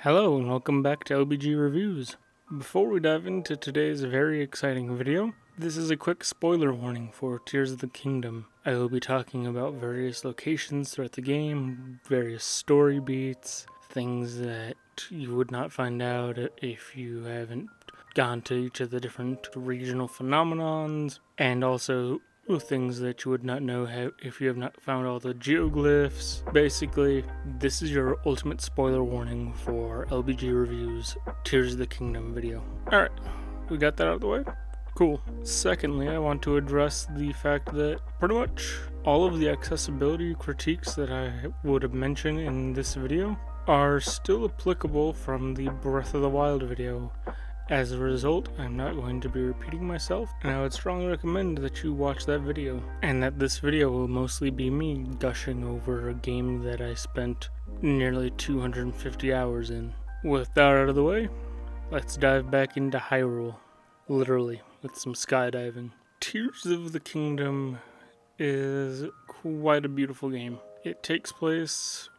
Hello and welcome back to LBG Reviews. Before we dive into today's very exciting video, this is a quick spoiler warning for Tears of the Kingdom. I will be talking about various locations throughout the game, various story beats, things that you would not find out if you haven't gone to each of the different regional phenomenons, and also things that you would not know if you have not found all the geoglyphs. Basically, this is your ultimate spoiler warning for LBG Reviews Tears of the Kingdom video. Alright, we got that out of the way? Cool. Secondly, I want to address the fact that pretty much all of the accessibility critiques that I would have mentioned in this video are still applicable from the Breath of the Wild video. As a result, I'm not going to be repeating myself, and I would strongly recommend that you watch that video, and that this video will mostly be me gushing over a game that I spent nearly 250 hours in. With that out of the way, let's dive back into Hyrule, literally, with some skydiving. Tears of the Kingdom is quite a beautiful game. It takes place,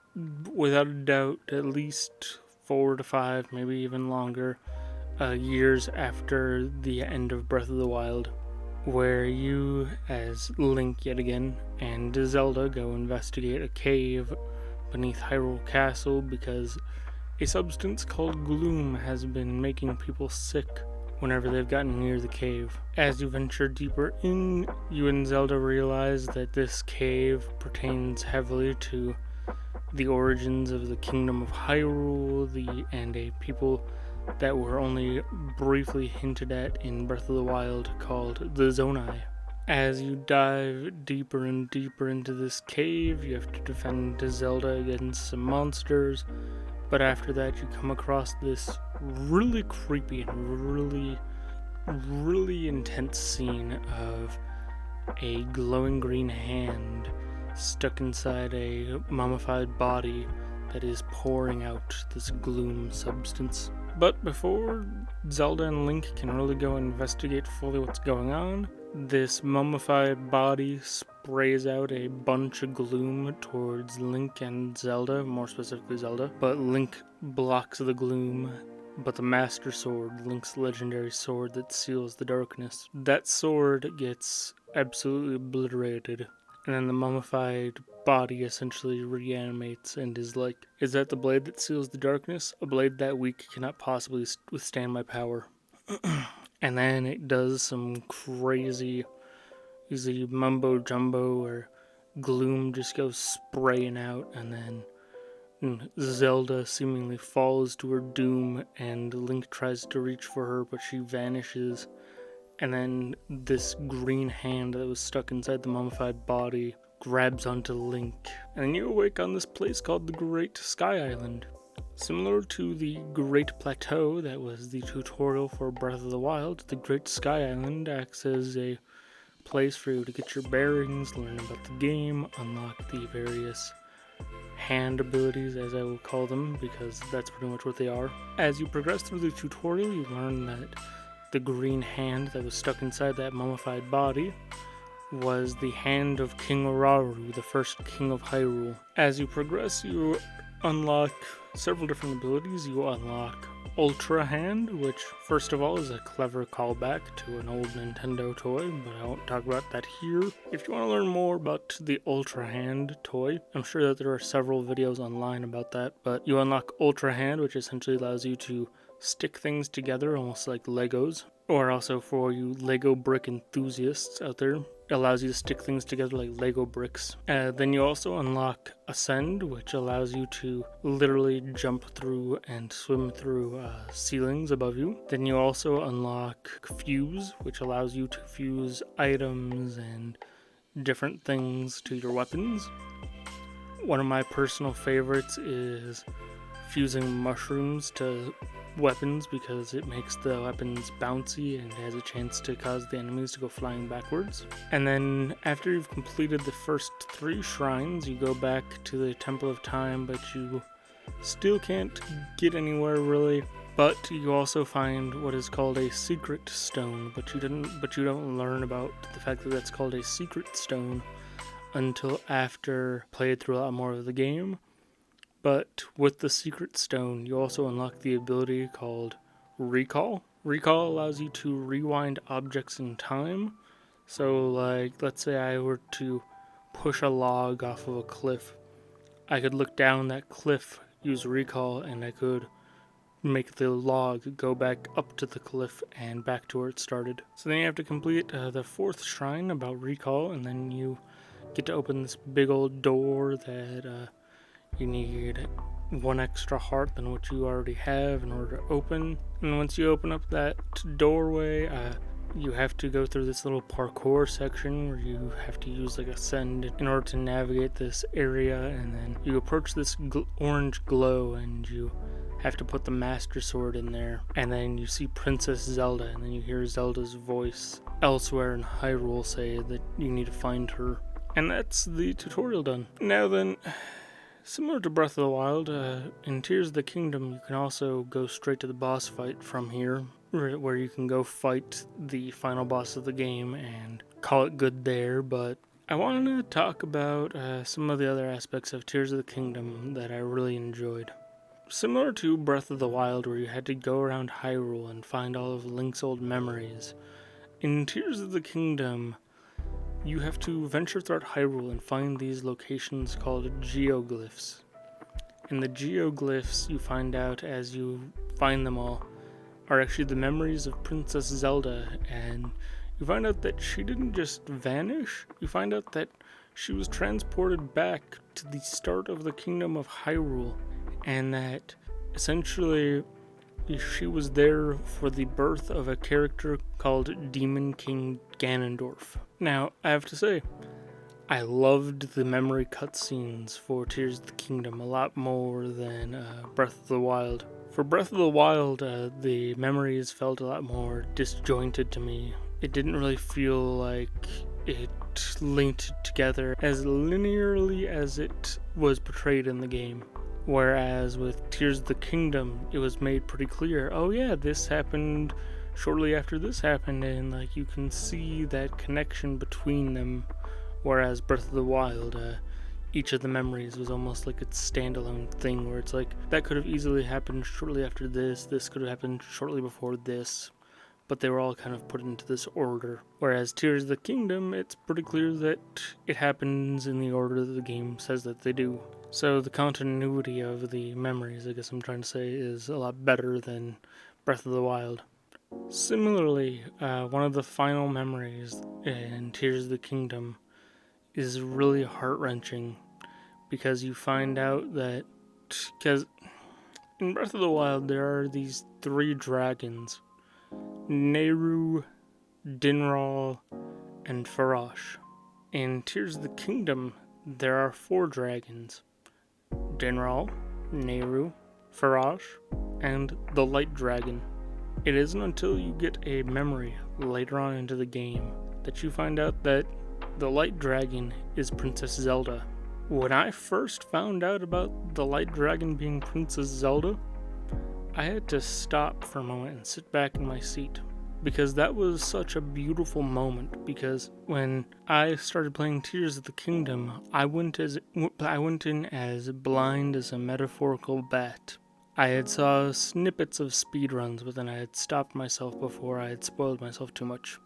without a doubt, at least 4 to 5, maybe even longer, years after the end of Breath of the Wild, where you, as Link yet again, and Zelda go investigate a cave beneath Hyrule Castle because a substance called gloom has been making people sick whenever they've gotten near the cave. As you venture deeper in, you and Zelda realize that this cave pertains heavily to the origins of the Kingdom of Hyrule, and a people that were only briefly hinted at in Breath of the Wild called the Zonai. As you dive deeper and deeper into this cave, you have to defend Zelda against some monsters, but after that you come across this really creepy and really intense scene of a glowing green hand stuck inside a mummified body that is pouring out this gloom substance. But before Zelda and Link can really go investigate fully what's going on, this mummified body sprays out a bunch of gloom towards Link and Zelda, more specifically Zelda, but Link blocks the gloom. But the Master Sword, Link's legendary sword that seals the darkness, that sword gets absolutely obliterated. And then the mummified body essentially reanimates and is like, is that the blade that seals the darkness? A blade that weak cannot possibly withstand my power. And then it does some crazy mumbo jumbo where gloom just goes spraying out, and then Zelda seemingly falls to her doom, and Link tries to reach for her, but she vanishes. And then this green hand that was stuck inside the mummified body grabs onto Link. And then you awake on this place called the Great Sky Island. Similar to the Great Plateau that was the tutorial for Breath of the Wild, the Great Sky Island acts as a place for you to get your bearings, learn about the game, unlock the various hand abilities, as I will call them, because that's pretty much what they are. As you progress through the tutorial, you learn that the green hand that was stuck inside that mummified body was the hand of King Oraru, the first king of Hyrule. As you progress, you unlock several different abilities. You unlock Ultra Hand, which first of all is a clever callback to an old Nintendo toy, but I won't talk about that here. If you want to learn more about the Ultra Hand toy, I'm sure that there are several videos online about that, but you unlock Ultra Hand, which essentially allows you to stick things together almost like Legos, or also for you Lego brick enthusiasts out there, it allows you to stick things together like Lego bricks. Then you also unlock Ascend, which allows you to literally jump through and swim through ceilings above you. Then you also unlock Fuse, which allows you to fuse items and different things to your weapons. One of my personal favorites is fusing mushrooms to weapons because it makes the weapons bouncy and has a chance to cause the enemies to go flying backwards. And then after you've completed the first 3 shrines, you go back to the Temple of Time, but you still can't get anywhere really. But you also find what is called a secret stone, but you don't learn about the fact that that's called a secret stone until after played through a lot more of the game. But with the secret stone, you also unlock the ability called Recall. Recall allows you to rewind objects in time. So, like, let's say I were to push a log off of a cliff. I could look down that cliff, use Recall, and I could make the log go back up to the cliff and back to where it started. So then you have to complete the 4th shrine about Recall, and then you get to open this big old door that you need 1 extra heart than what you already have in order to open. And once you open up that doorway, you have to go through this little parkour section where you have to use like ascend in order to navigate this area, and then you approach this orange glow and you have to put the master sword in there, and then you see Princess Zelda, and then you hear Zelda's voice elsewhere in Hyrule say that you need to find her. And that's the tutorial done. Now then, similar to Breath of the Wild, in Tears of the Kingdom you can also go straight to the boss fight from here, where you can go fight the final boss of the game and call it good there. But I wanted to talk about some of the other aspects of Tears of the Kingdom that I really enjoyed. Similar to Breath of the Wild, where you had to go around Hyrule and find all of Link's old memories, in Tears of the Kingdom you have to venture throughout Hyrule and find these locations called geoglyphs. And the geoglyphs, you find out as you find them all, are actually the memories of Princess Zelda, and you find out that she didn't just vanish, you find out that she was transported back to the start of the Kingdom of Hyrule, and that essentially she was there for the birth of a character called Demon King Ganondorf. Now, I have to say, I loved the memory cutscenes for Tears of the Kingdom a lot more than Breath of the Wild. For Breath of the Wild, the memories felt a lot more disjointed to me. It didn't really feel like it linked together as linearly as it was portrayed in the game. Whereas with Tears of the Kingdom, it was made pretty clear, oh yeah, this happened shortly after this happened, and like you can see that connection between them. Whereas Breath of the Wild, each of the memories was almost like its standalone thing, where it's like, that could have easily happened shortly after this could have happened shortly before this, but they were all kind of put into this order. Whereas Tears of the Kingdom, it's pretty clear that it happens in the order that the game says that they do. So the continuity of the memories, I guess I'm trying to say, is a lot better than Breath of the Wild. Similarly, one of the final memories in Tears of the Kingdom is really heart-wrenching, because you find out that, because in Breath of the Wild there are these 3 dragons, Nehru, Dinral, and Farash. In Tears of the Kingdom there are 4 dragons, Dinral, Nehru, Farash, and the Light Dragon. It isn't until you get a memory later on into the game that you find out that the Light Dragon is Princess Zelda. When I first found out about the Light Dragon being Princess Zelda, I had to stop for a moment and sit back in my seat, because that was such a beautiful moment. Because when I started playing Tears of the Kingdom, I went in as blind as a metaphorical bat. I had saw snippets of speedruns, but then I had stopped myself before I had spoiled myself too much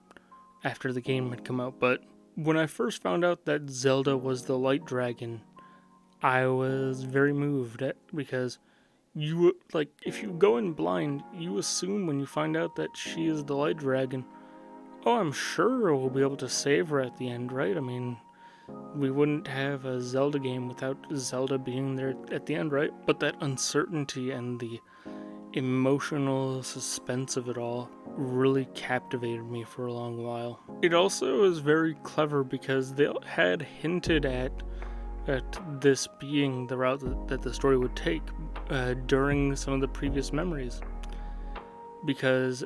after the game had come out. But when I first found out that Zelda was the Light Dragon, I was very moved because if you go in blind, you assume when you find out that she is the Light Dragon, oh, I'm sure we'll be able to save her at the end, right? I mean, we wouldn't have a Zelda game without Zelda being there at the end, right? But that uncertainty and the emotional suspense of it all really captivated me for a long while. It also is very clever because they had hinted at this being the route that the story would take during some of the previous memories. Because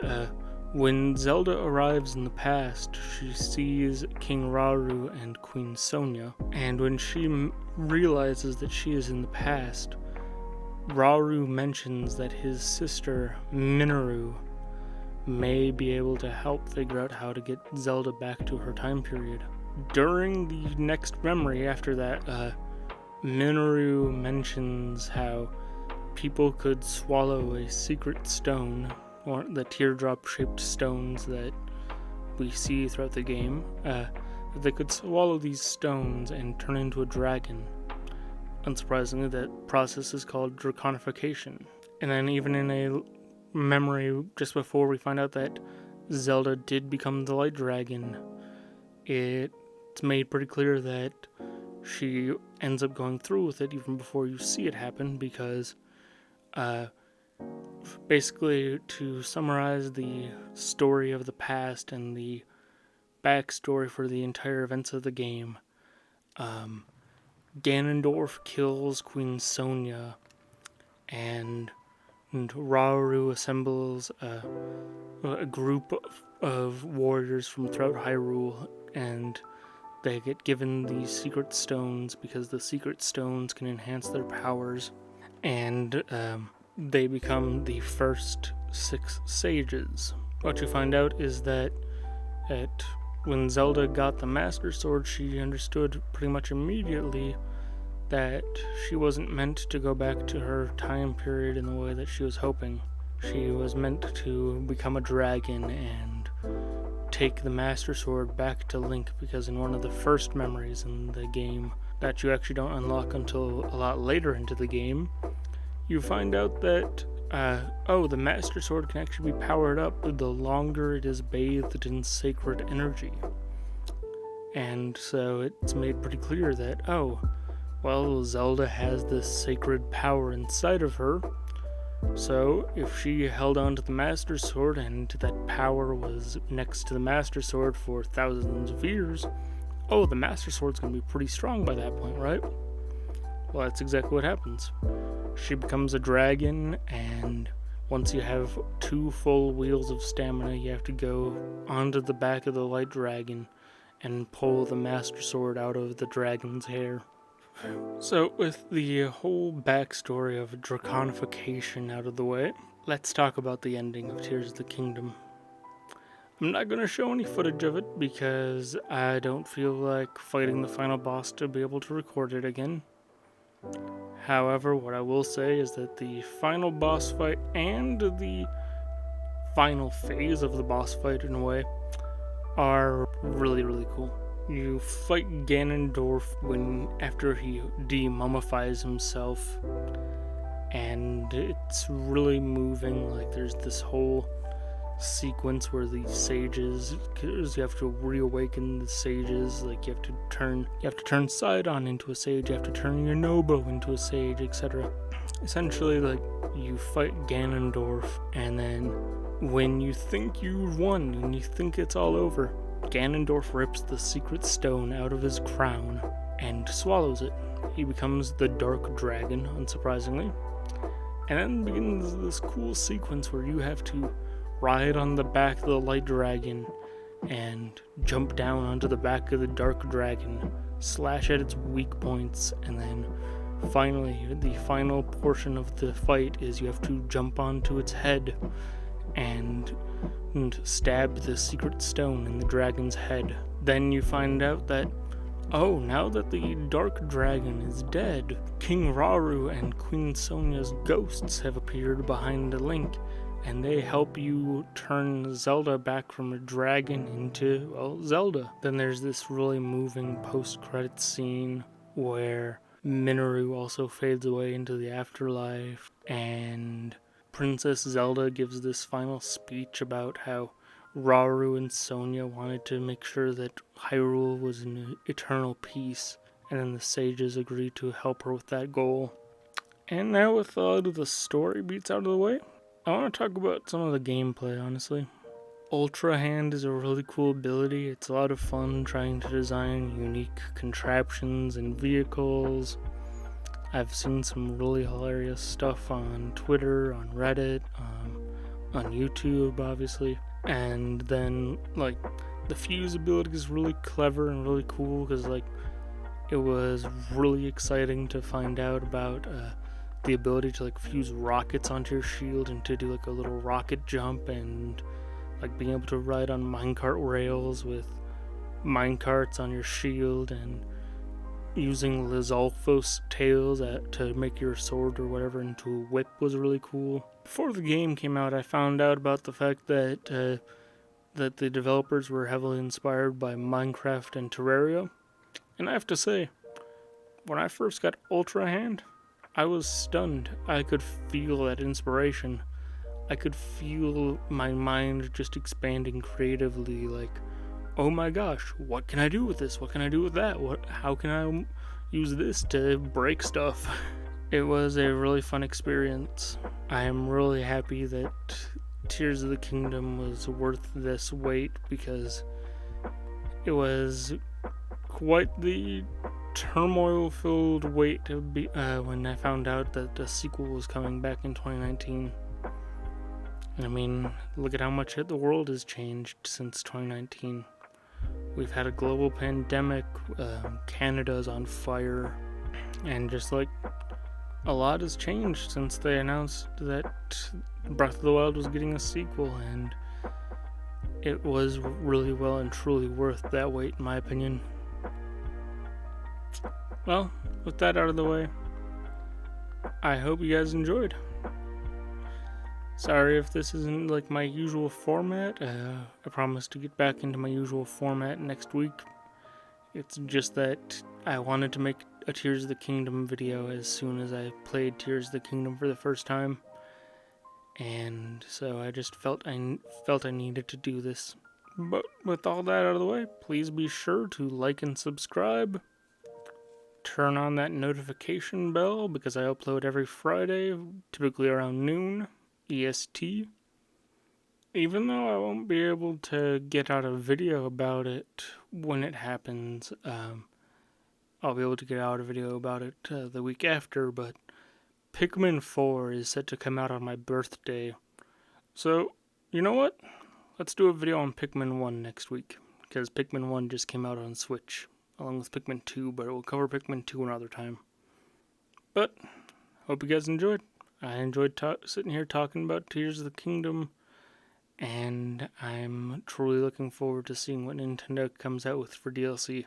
when Zelda arrives in the past, she sees King Rauru and Queen Sonia, and when she realizes that she is in the past, Rauru mentions that his sister, Minoru, may be able to help figure out how to get Zelda back to her time period. During the next memory after that, Minoru mentions how people could swallow a secret stone, or the teardrop-shaped stones that we see throughout the game. They could swallow these stones and turn into a dragon. Unsurprisingly, that process is called draconification. And then even in a memory just before we find out that Zelda did become the light dragon, it's made pretty clear that she ends up going through with it even before you see it happen, because basically, to summarize the story of the past and the backstory for the entire events of the game, Ganondorf kills Queen Sonia, and Rauru assembles a group of warriors from throughout Hyrule, and they get given these secret stones because the secret stones can enhance their powers, and they become the first 6 sages. What you find out is that when Zelda got the Master Sword, she understood pretty much immediately that she wasn't meant to go back to her time period in the way that she was hoping. She was meant to become a dragon and take the Master Sword back to Link, because in one of the first memories in the game that you actually don't unlock until a lot later into the game, you find out that the Master Sword can actually be powered up the longer it is bathed in sacred energy. And so it's made pretty clear that, Zelda has this sacred power inside of her, so if she held on to the Master Sword and that power was next to the Master Sword for thousands of years, the Master Sword's going to be pretty strong by that point, right? Well, that's exactly what happens. She becomes a dragon, and once you have 2 full wheels of stamina, you have to go onto the back of the light dragon and pull the Master Sword out of the dragon's hair. So, with the whole backstory of draconification out of the way, let's talk about the ending of Tears of the Kingdom. I'm not going to show any footage of it because I don't feel like fighting the final boss to be able to record it again. However, what I will say is that the final boss fight and the final phase of the boss fight, in a way, are really, really cool. You fight Ganondorf after he de-mummifies himself, and it's really moving. Like, there's this whole sequence where the sages, because you have to reawaken the sages, like you have to turn Sidon into a sage, you have to turn your Nobo into a sage, etc. Essentially, like, you fight Ganondorf, and then when you think you've won and you think it's all over, Ganondorf rips the secret stone out of his crown and swallows it. He becomes the Dark Dragon, unsurprisingly, and then begins this cool sequence where you have to ride on the back of the light dragon and jump down onto the back of the dark dragon, slash at its weak points, and then finally, the final portion of the fight is you have to jump onto its head and stab the secret stone in the dragon's head. Then you find out that, now that the dark dragon is dead, King Rauru and Queen Sonia's ghosts have appeared behind Link, and they help you turn Zelda back from a dragon into, Zelda. Then there's this really moving post-credit scene where Minoru also fades away into the afterlife, and Princess Zelda gives this final speech about how Rauru and Sonia wanted to make sure that Hyrule was in eternal peace, and then the sages agreed to help her with that goal. And now, with a lot of the story beats out of the way, I want to talk about some of the gameplay, honestly. Ultra Hand is a really cool ability. It's a lot of fun trying to design unique contraptions and vehicles. I've seen some really hilarious stuff on Twitter, on Reddit, on YouTube, obviously. And then, like, the fuse ability is really clever and really cool because, like, it was really exciting to find out about the ability to, like, fuse rockets onto your shield and to do, like, a little rocket jump, and, like, being able to ride on minecart rails with minecarts on your shield, and using Lizalfos tails to make your sword or whatever into a whip was really cool. Before the game came out, I found out about the fact that that the developers were heavily inspired by Minecraft and Terraria. And I have to say, when I first got Ultra Hand, I was stunned. I could feel that inspiration. I could feel my mind just expanding creatively, like, oh my gosh, what can I do with this? What can I do with that? How can I use this to break stuff? It was a really fun experience. I am really happy that Tears of the Kingdom was worth this wait, because it was quite the turmoil-filled wait to be, when I found out that the sequel was coming back in 2019. I mean, look at how much the world has changed since 2019. We've had a global pandemic, Canada's on fire, and just like a lot has changed since they announced that Breath of the Wild was getting a sequel, and it was really well and truly worth that wait, in my opinion. Well, with that out of the way, I hope you guys enjoyed. Sorry if this isn't like my usual format. I promise to get back into my usual format next week. It's just that I wanted to make a Tears of the Kingdom video as soon as I played Tears of the Kingdom for the first time, and so I just felt I needed to do this. But with all that out of the way, please be sure to like and subscribe. Turn on that notification bell, because I upload every Friday, typically around noon EST. Even though I won't be able to get out a video about it when it happens, I'll be able to get out a video about it the week after, but Pikmin 4 is set to come out on my birthday. So, you know what? Let's do a video on Pikmin 1 next week, because Pikmin 1 just came out on Switch, along with Pikmin 2, but we'll cover Pikmin 2 another time. But, hope you guys enjoyed. I enjoyed sitting here talking about Tears of the Kingdom, and I'm truly looking forward to seeing what Nintendo comes out with for DLC.